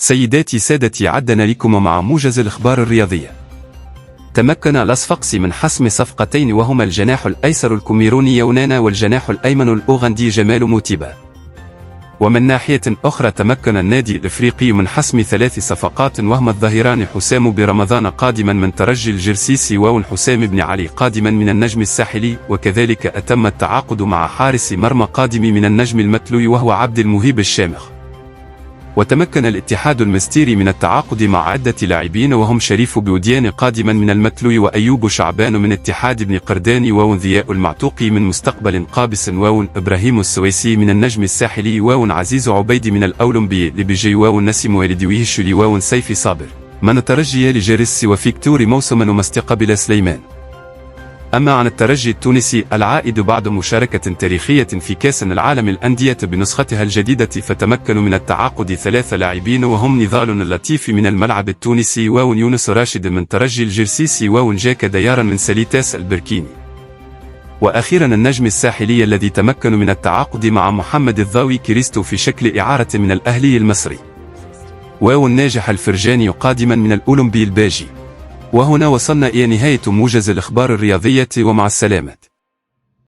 سيداتي سادتي، عدنا لكم مع موجز الإخبار الرياضية. تمكن الأصفقسي من حسم صفقتين، وهما الجناح الأيسر الكاميروني يونانا والجناح الأيمن الأوغندي جمال موتيبا. ومن ناحية أخرى تمكن النادي الإفريقي من حسم 3 صفقات، وهما الظهيران حسام برمضان قادما من ترجي الجرسيسي وحسام بن علي قادما من النجم الساحلي، وكذلك أتم التعاقد مع حارس مرمى قادم من النجم المتلوي وهو عبد المهيب الشامخ. وتمكن الاتحاد المستيري من التعاقد مع عدة لاعبين، وهم شريف بوديان قادما من المتلوي، وأيوب شعبان من اتحاد بن قرداني، وذياء المعتوقي من مستقبل قابس، إبراهيم السويسي من النجم الساحلي، عزيز عبيدي من الأولمبي لبيجي، نسيم والدويه الشلي، سيفي صابر من الترجي لجيرس، وفيكتوري موسما ومستقبل سليمان. أما عن الترجي التونسي العائد بعد مشاركة تاريخية في كأس العالم الأندية بنسختها الجديدة، فتمكنوا من التعاقد 3 لاعبين، وهم نضال اللطيف من الملعب التونسي، يونس راشد من ترجي الجرسيسي، جاك ديارا من ساليتاس البركيني. وأخيرا النجم الساحلي الذي تمكنوا من التعاقد مع محمد الضاوي كريستو في شكل إعارة من الأهلي المصري، الناجح الفرجاني قادما من الأولمبي الباجي. وهنا وصلنا إلى نهاية موجز الإخبار الرياضية، ومع السلامة.